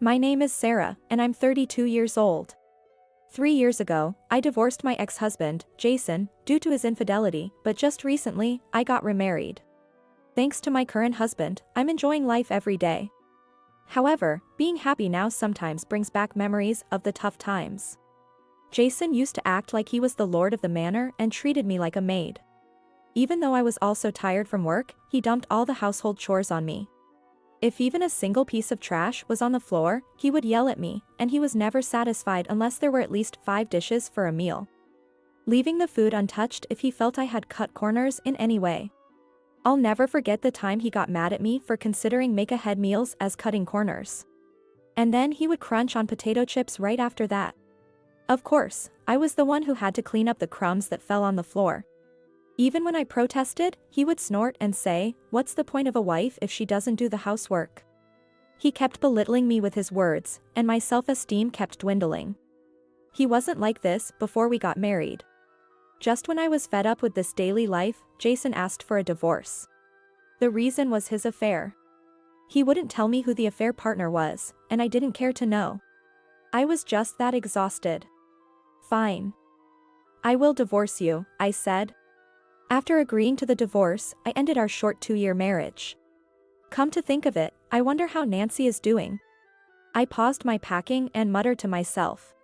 My name is Sarah, and I'm 32 years old. 3 years ago, I divorced my ex-husband, Jason, due to his infidelity, but just recently, I got remarried. Thanks to my current husband, I'm enjoying life every day. However, being happy now sometimes brings back memories of the tough times. Jason used to act like he was the lord of the manor and treated me like a maid. Even though I was also tired from work, he dumped all the household chores on me. If even a single piece of trash was on the floor, he would yell at me, and he was never satisfied unless there were at least 5 dishes for a meal, leaving the food untouched if he felt I had cut corners in any way. I'll never forget the time he got mad at me for considering make-ahead meals as cutting corners. And then he would crunch on potato chips right after that. Of course, I was the one who had to clean up the crumbs that fell on the floor. Even when I protested, he would snort and say, "What's the point of a wife if she doesn't do the housework?" He kept belittling me with his words, and my self-esteem kept dwindling. He wasn't like this before we got married. Just when I was fed up with this daily life, Jason asked for a divorce. The reason was his affair. He wouldn't tell me who the affair partner was, and I didn't care to know. I was just that exhausted. "Fine. I will divorce you," I said. After agreeing to the divorce, I ended our short 2-year marriage. Come to think of it, I wonder how Nancy is doing. I paused my packing and muttered to myself.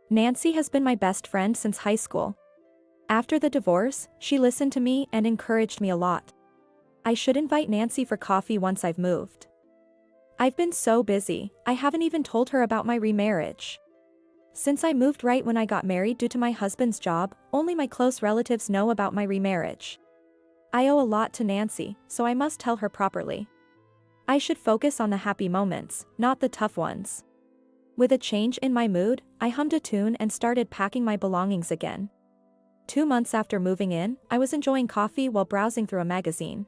Nancy has been my best friend since high school. After the divorce, she listened to me and encouraged me a lot. I should invite Nancy for coffee once I've moved. I've been so busy, I haven't even told her about my remarriage. Since I moved right when I got married due to my husband's job, only my close relatives know about my remarriage. I owe a lot to Nancy, so I must tell her properly. I should focus on the happy moments, not the tough ones. With a change in my mood, I hummed a tune and started packing my belongings again. 2 months after moving in, I was enjoying coffee while browsing through a magazine.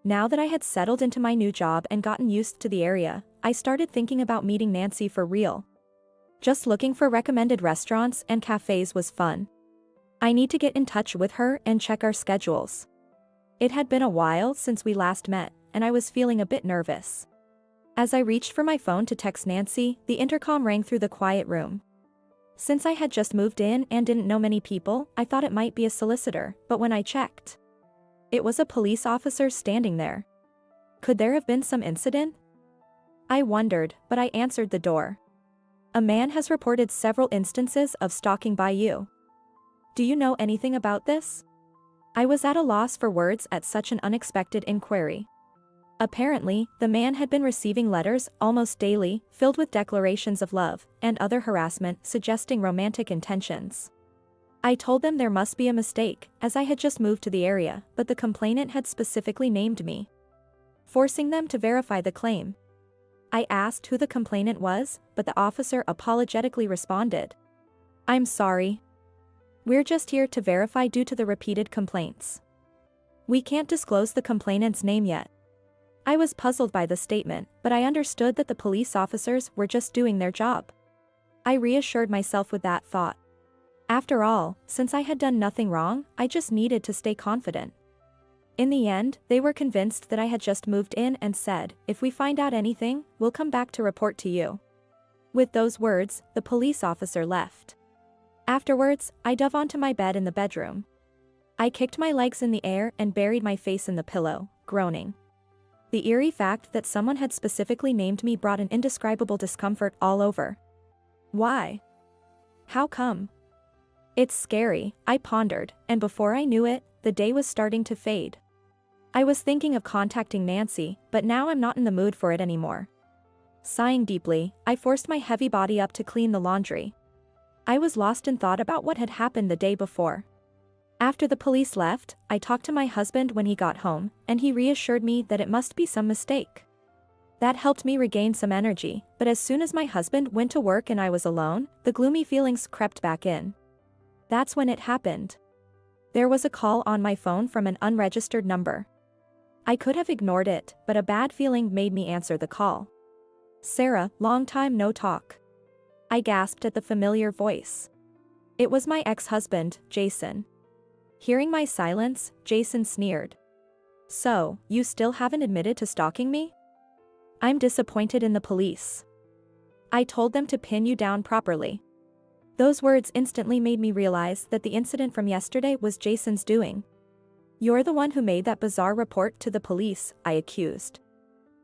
Now that I had settled into my new job and gotten used to the area, I started thinking about meeting Nancy for real. Just looking for recommended restaurants and cafes was fun. I need to get in touch with her and check our schedules. It had been a while since we last met, and I was feeling a bit nervous. As I reached for my phone to text Nancy, the intercom rang through the quiet room. Since I had just moved in and didn't know many people, I thought it might be a solicitor, but when I checked, it was a police officer standing there. Could there have been some incident? I wondered, but I answered the door. "A man has reported several instances of stalking by you. Do you know anything about this?" I was at a loss for words at such an unexpected inquiry. Apparently, the man had been receiving letters almost daily, filled with declarations of love and other harassment suggesting romantic intentions. I told them there must be a mistake, as I had just moved to the area, but the complainant had specifically named me, forcing them to verify the claim. I asked who the complainant was, but the officer apologetically responded, "I'm sorry. We're just here to verify due to the repeated complaints. We can't disclose the complainant's name yet." I was puzzled by the statement, but I understood that the police officers were just doing their job. I reassured myself with that thought. After all, since I had done nothing wrong, I just needed to stay confident. In the end, they were convinced that I had just moved in and said, "If we find out anything, we'll come back to report to you." With those words, the police officer left. Afterwards, I dove onto my bed in the bedroom. I kicked my legs in the air and buried my face in the pillow, groaning. The eerie fact that someone had specifically named me brought an indescribable discomfort all over. Why? How come? It's scary, I pondered, and before I knew it, the day was starting to fade. I was thinking of contacting Nancy, but now I'm not in the mood for it anymore. Sighing deeply, I forced my heavy body up to clean the laundry. I was lost in thought about what had happened the day before. After the police left, I talked to my husband when he got home, and he reassured me that it must be some mistake. That helped me regain some energy, but as soon as my husband went to work and I was alone, the gloomy feelings crept back in. That's when it happened. There was a call on my phone from an unregistered number. I could have ignored it, but a bad feeling made me answer the call. "Sarah, long time no talk." I gasped at the familiar voice. It was my ex-husband, Jason. Hearing my silence, Jason sneered. "So, you still haven't admitted to stalking me?" "I'm disappointed in the police. I told them to pin you down properly. Those words instantly made me realize that the incident from yesterday was Jason's doing. You're the one who made that bizarre report to the police, I accused.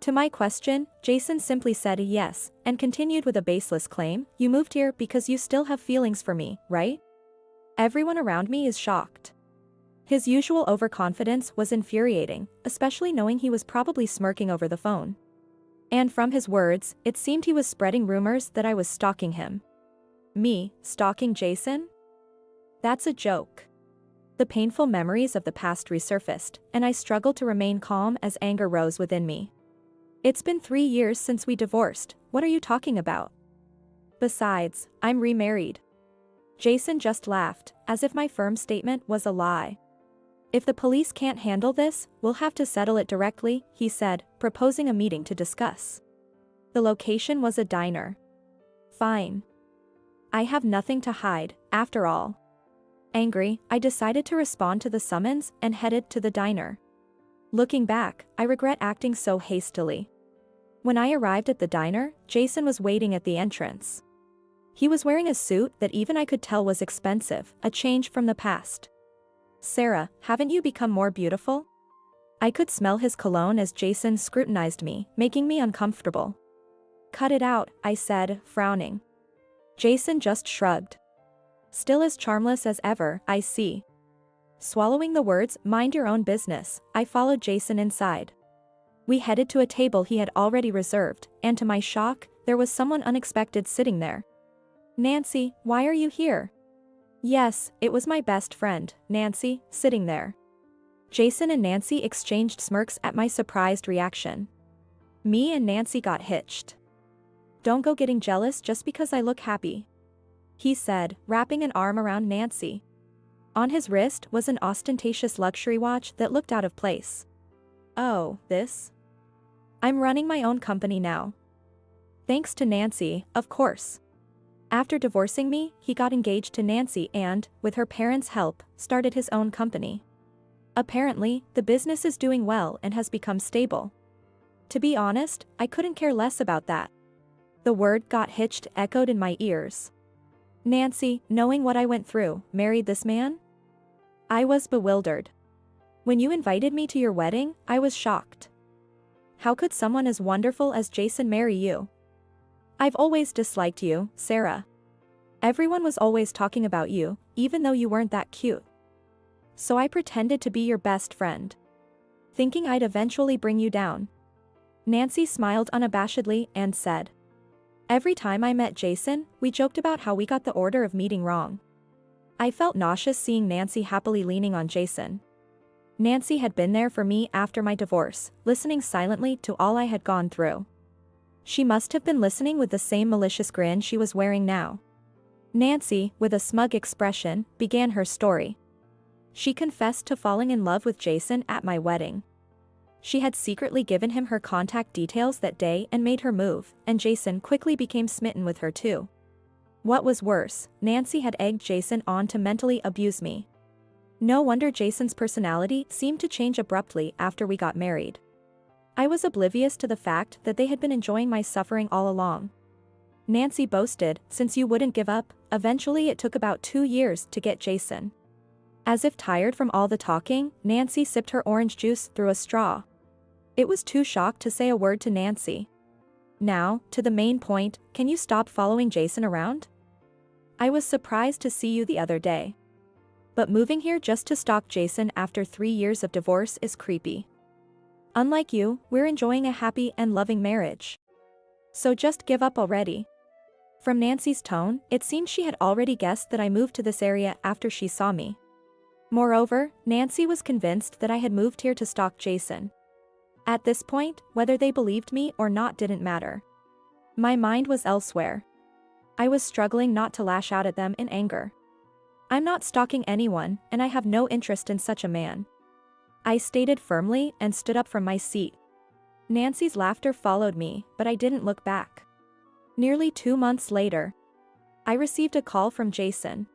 To my question, Jason simply said a yes, and continued with a baseless claim, you moved here because you still have feelings for me, right? Everyone around me is shocked. His usual overconfidence was infuriating, especially knowing he was probably smirking over the phone. And from his words, it seemed he was spreading rumors that I was stalking him. Me, stalking Jason? That's a joke. The painful memories of the past resurfaced, and I struggled to remain calm as anger rose within me. It's been 3 years since we divorced, what are you talking about? Besides, I'm remarried. Jason just laughed, as if my firm statement was a lie. If the police can't handle this, we'll have to settle it directly, he said, proposing a meeting to discuss. The location was a diner. Fine. I have nothing to hide, after all. Angry, I decided to respond to the summons and headed to the diner. Looking back, I regret acting so hastily. When I arrived at the diner, Jason was waiting at the entrance. He was wearing a suit that even I could tell was expensive, a change from the past. Sarah, haven't you become more beautiful? I could smell his cologne as Jason scrutinized me, making me uncomfortable. Cut it out, I said, frowning. Jason just shrugged. Still as charmless as ever, I see. Swallowing the words, mind your own business, I followed Jason inside. We headed to a table he had already reserved, and to my shock, there was someone unexpected sitting there. Nancy, why are you here? Yes, it was my best friend, Nancy, sitting there. Jason and Nancy exchanged smirks at my surprised reaction. Me and Nancy got hitched. Don't go getting jealous just because I look happy, he said, wrapping an arm around Nancy. On his wrist was an ostentatious luxury watch that looked out of place. Oh, this? I'm running my own company now. Thanks to Nancy, of course. After divorcing me, he got engaged to Nancy and, with her parents' help, started his own company. Apparently, the business is doing well and has become stable. To be honest, I couldn't care less about that. The word got hitched echoed in my ears. Nancy, knowing what I went through, married this man? I was bewildered. When you invited me to your wedding, I was shocked. How could someone as wonderful as Jason marry you? I've always disliked you, Sarah. Everyone was always talking about you, even though you weren't that cute. So I pretended to be your best friend, thinking I'd eventually bring you down. Nancy smiled unabashedly and said, every time I met Jason, we joked about how we got the order of meeting wrong. I felt nauseous seeing Nancy happily leaning on Jason. Nancy had been there for me after my divorce, listening silently to all I had gone through. She must have been listening with the same malicious grin she was wearing now. Nancy, with a smug expression, began her story. She confessed to falling in love with Jason at my wedding. She had secretly given him her contact details that day and made her move, and Jason quickly became smitten with her too. What was worse, Nancy had egged Jason on to mentally abuse me. No wonder Jason's personality seemed to change abruptly after we got married. I was oblivious to the fact that they had been enjoying my suffering all along. Nancy boasted, since you wouldn't give up, eventually it took about 2 years to get Jason. As if tired from all the talking, Nancy sipped her orange juice through a straw. It was too shocked to say a word to Nancy. Now, to the main point, can you stop following Jason around? I was surprised to see you the other day. But moving here just to stalk Jason after 3 years of divorce is creepy. Unlike you, we're enjoying a happy and loving marriage. So just give up already. From Nancy's tone, it seemed she had already guessed that I moved to this area after she saw me. Moreover, Nancy was convinced that I had moved here to stalk Jason. At this point, whether they believed me or not didn't matter. My mind was elsewhere. I was struggling not to lash out at them in anger. I'm not stalking anyone, and I have no interest in such a man, I stated firmly and stood up from my seat. Nancy's laughter followed me, but I didn't look back. Nearly 2 months later, I received a call from Jason.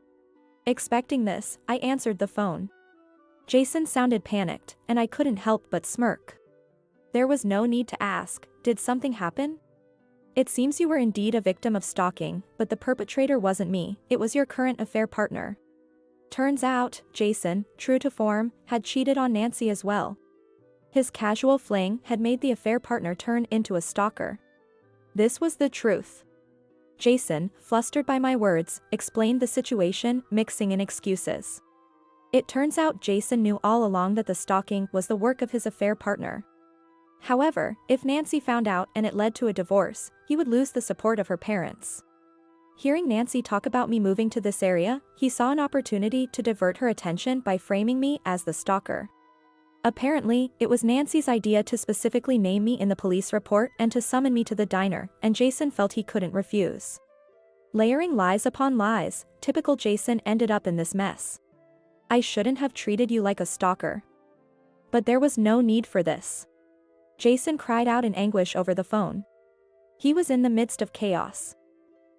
Expecting this, I answered the phone. Jason sounded panicked, and I couldn't help but smirk. There was no need to ask, did something happen? It seems you were indeed a victim of stalking, but the perpetrator wasn't me, it was your current affair partner. Turns out, Jason, true to form, had cheated on Nancy as well. His casual fling had made the affair partner turn into a stalker. This was the truth. Jason, flustered by my words, explained the situation, mixing in excuses. It turns out Jason knew all along that the stalking was the work of his affair partner. However, if Nancy found out and it led to a divorce, he would lose the support of her parents. Hearing Nancy talk about me moving to this area, he saw an opportunity to divert her attention by framing me as the stalker. Apparently, it was Nancy's idea to specifically name me in the police report and to summon me to the diner, and Jason felt he couldn't refuse. Layering lies upon lies, typical Jason ended up in this mess. I shouldn't have treated you like a stalker. But there was no need for this. Jason cried out in anguish over the phone. He was in the midst of chaos.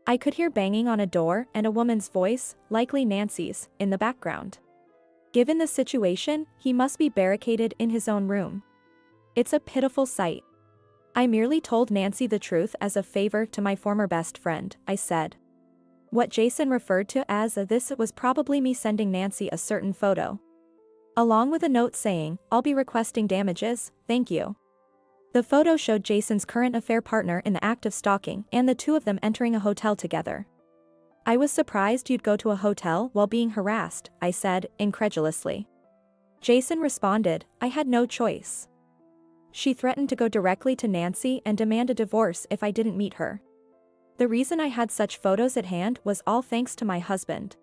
I could hear banging on a door and a woman's voice, likely Nancy's, in the background. Given the situation, he must be barricaded in his own room. It's a pitiful sight. I merely told Nancy the truth as a favor to my former best friend, I said. What Jason referred to as this was probably me sending Nancy a certain photo. Along with a note saying, I'll be requesting damages, thank you. The photo showed Jason's current affair partner in the act of stalking and the two of them entering a hotel together. I was surprised you'd go to a hotel while being harassed, I said, incredulously. Jason responded, I had no choice. She threatened to go directly to Nancy and demand a divorce if I didn't meet her. The reason I had such photos at hand was all thanks to my husband.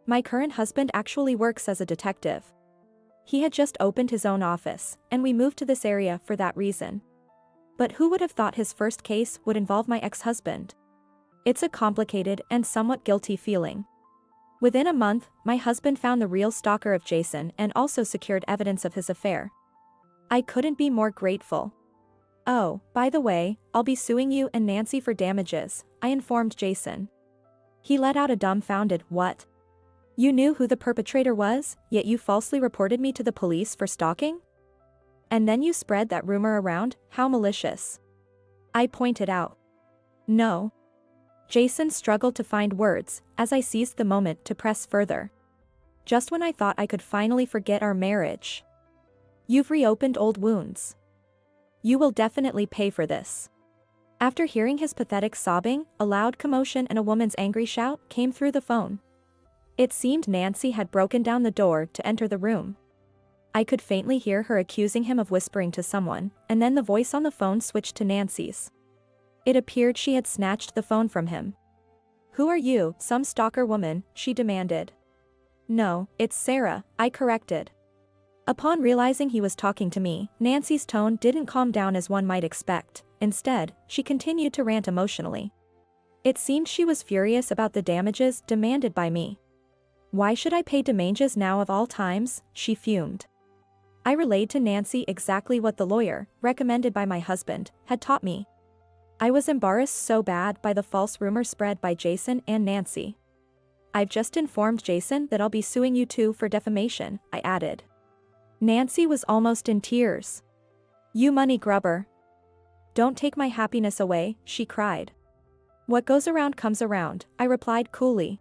My current husband actually works as a detective. He had just opened his own office, and we moved to this area for that reason. But who would have thought his first case would involve my ex-husband? It's a complicated and somewhat guilty feeling. Within a month, my husband found the real stalker of Jason and also secured evidence of his affair. I couldn't be more grateful. Oh, by the way, I'll be suing you and Nancy for damages, I informed Jason. He let out a dumbfounded, what? You knew who the perpetrator was, yet you falsely reported me to the police for stalking? And then you spread that rumor around, how malicious. I pointed out. No. Jason struggled to find words, as I seized the moment to press further. Just when I thought I could finally forget our marriage. You've reopened old wounds. You will definitely pay for this. After hearing his pathetic sobbing, a loud commotion and a woman's angry shout came through the phone. It seemed Nancy had broken down the door to enter the room. I could faintly hear her accusing him of whispering to someone, and then the voice on the phone switched to Nancy's. It appeared she had snatched the phone from him. Who are you, some stalker woman? She demanded. No, it's Sarah, I corrected. Upon realizing he was talking to me, Nancy's tone didn't calm down as one might expect. Instead, she continued to rant emotionally. It seemed she was furious about the damages demanded by me. Why should I pay damages now of all times? She fumed. I relayed to Nancy exactly what the lawyer, recommended by my husband, had taught me. I was embarrassed so bad by the false rumor spread by Jason and Nancy. I've just informed Jason that I'll be suing you too for defamation, I added. Nancy was almost in tears. You money grubber. Don't take my happiness away, she cried. What goes around comes around, I replied coolly.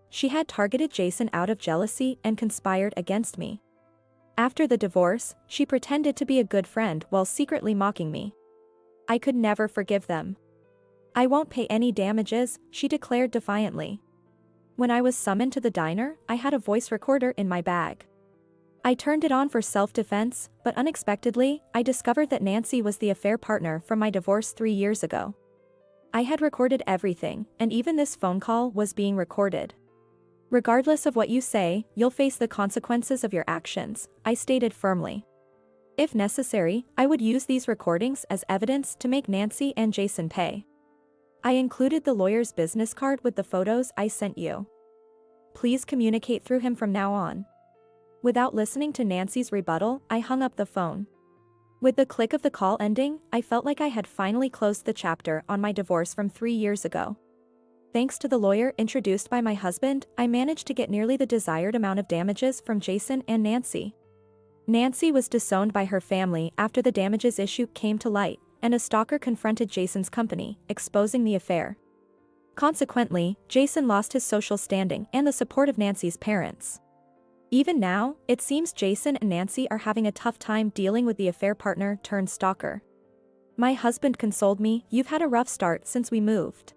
She had targeted Jason out of jealousy and conspired against me. After the divorce, she pretended to be a good friend while secretly mocking me. I could never forgive them. I won't pay any damages, she declared defiantly. When I was summoned to the diner, I had a voice recorder in my bag. I turned it on for self-defense, but unexpectedly, I discovered that Nancy was the affair partner from my divorce 3 years ago. I had recorded everything, and even this phone call was being recorded. Regardless of what you say, you'll face the consequences of your actions, I stated firmly. If necessary, I would use these recordings as evidence to make Nancy and Jason pay. I included the lawyer's business card with the photos I sent you. Please communicate through him from now on. Without listening to Nancy's rebuttal, I hung up the phone. With the click of the call ending, I felt like I had finally closed the chapter on my divorce from 3 years ago. Thanks to the lawyer introduced by my husband, I managed to get nearly the desired amount of damages from Jason and Nancy. Nancy was disowned by her family after the damages issue came to light, and a stalker confronted Jason's company, exposing the affair. Consequently, Jason lost his social standing and the support of Nancy's parents. Even now, it seems Jason and Nancy are having a tough time dealing with the affair partner turned stalker. My husband consoled me, "You've had a rough start since we moved.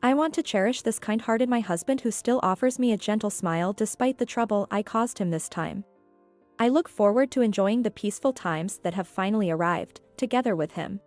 I want to cherish this kind-hearted my husband who still offers me a gentle smile despite the trouble I caused him this time. I look forward to enjoying the peaceful times that have finally arrived, together with him."